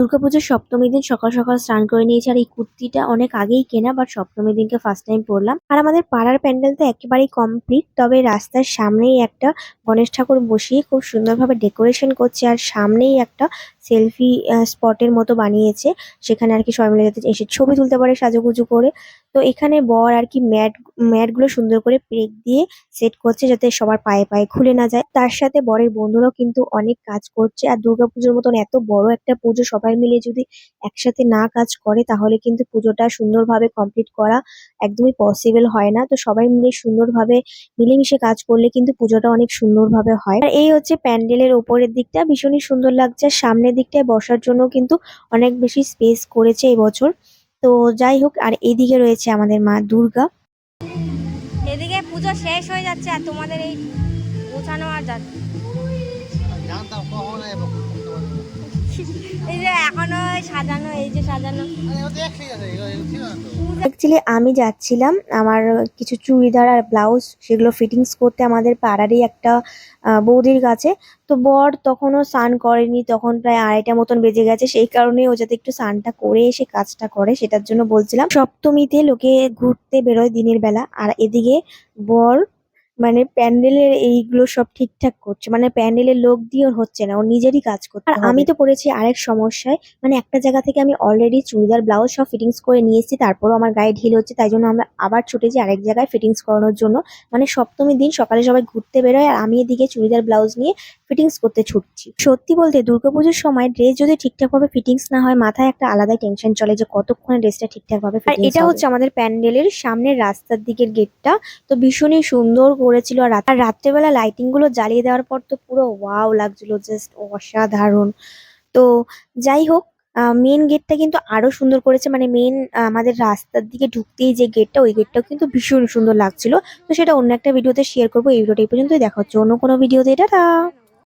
দুর্গাপুজোর সপ্তমীর দিন সকাল সকাল স্নান করে নিয়েছি, আর এই কুর্তিটা অনেক আগেই কেনা, বাট সপ্তমীর দিনকে ফার্স্ট টাইম পরলাম। আর আমাদের পাড়ার প্যান্ডেল তো একেবারেই কমপ্লিট, তবে রাস্তার সামনেই একটা গণেশ ঠাকুর বসিয়ে খুব সুন্দরভাবে ডেকোরেশন করছে, আর সামনেই একটা সেলফি স্পটের মতো বানিয়েছে, সেখানে আর কি সবাই মিলে যাতে এসে ছবি তুলতে পারে সাজুগুজু করে। তো এখানে বর আর কি ম্যাট গুলো সুন্দর করে পেরেক দিয়ে সেট করছে যাতে সবার পায়ে পায়ে খুলে না যায়। তার সাথে বরের বন্ধুরাও কিন্তু অনেক কাজ করছে। আর দুর্গাপুজোর মতন এত বড় একটা পুজো সবাই মিলে যদি একসাথে না কাজ করে তাহলে কিন্তু পুজোটা সুন্দরভাবে কমপ্লিট করা একদমই পসিবল হয় না। তো সবাই মিলে সুন্দরভাবে মিলেমিশে কাজ করলে কিন্তু পুজোটা অনেক সুন্দরভাবে হয়। আর এই হচ্ছে প্যান্ডেলের ওপরের দিকটা, ভীষণই সুন্দর লাগছে। আর সামনের দিকটায় বসার জন্য কিন্তু অনেক বেশি স্পেস করেছে এই বছর। তো যাই হোক, আর এদিকে রয়েছে আমাদের মা দুর্গা। এদিকে পুজো শেষ হয়ে যাচ্ছে আর তোমাদের এই গোছানো আর যাচ্ছে। এই যে এখনো সাজানো, এই যে সাজানো। অ্যাকচুয়ালি আমি যাচ্ছিলাম আমার কিছু চুড়িদার আর ব্লাউজ সেগুলো ফিটিংস করতে আমাদের পাড়ারই একটা বৌদির কাছে। তো বর তখনও স্নান করেনি, তখন প্রায় 2:30 মতন বেজে গেছে, সেই কারণে ও যাতে একটু স্নানটা করে এসে কাজটা করে সেটার জন্য বলছিলাম। সপ্তমীতে লোকে ঘুরতে বেরোয় দিনের বেলা, আর এদিকে বর মানে প্যান্ডেলের এইগুলো সব ঠিকঠাক করছে, মানে প্যান্ডেলের লোক দিয়ে ওর হচ্ছে না, ওর নিজেরই কাজ করতে হবে। আর আমি তো পড়েছি আরেক সমস্যায়, মানে একটা জায়গা থেকে আমি অলরেডি চুড়িদার ব্লাউজ সব ফিটিংস করে নিয়ে এসেছি, তারপরও আমার গায়ে ঢিল হচ্ছে, তাই জন্য আমরা আবার ছুটেছি আরেক জায়গায় ফিটিংস করানোর জন্য। মানে সপ্তমীর দিন সকালে সবাই ঘুরতে বেরোয় আর আমি এদিকে চুড়িদার ব্লাউজ নিয়ে ফিটিংস করতে ছুটছি। সত্যি বলতে দুর্গাপুজোর সময় ড্রেস যদি ঠিকঠাক ভাবে ফিটিংস না হয় মাথায় একটা আলাদাই টেনশন চলে যে কতক্ষণে ড্রেসটা ঠিকঠাক ভাবে ফিটিংস হবে। আর এটা হচ্ছে আমাদের প্যান্ডেলের সামনের রাস্তার দিকের গেটটা, তো ভীষণই সুন্দর করেছিল। আর রাত্রেবেলা লাইটিং গুলো জ্বালিয়ে দেওয়ার পর তো পুরো ওয়াও লাগছিল, জাস্ট অসাধারণ। তো যাই হোক, মেন গেটটা কিন্তু আরো সুন্দর করেছে, মানে মেন আমাদের রাস্তার দিকে ঢুকতেই যে গেটটা, ওই গেটটাও কিন্তু ভীষণ সুন্দর লাগছিল। তো সেটা অন্য একটা ভিডিওতে শেয়ার করবো। এই ভিডিওটা এই পর্যন্তই, দেখা হচ্ছে অন্য কোনো ভিডিওতে। টাটা।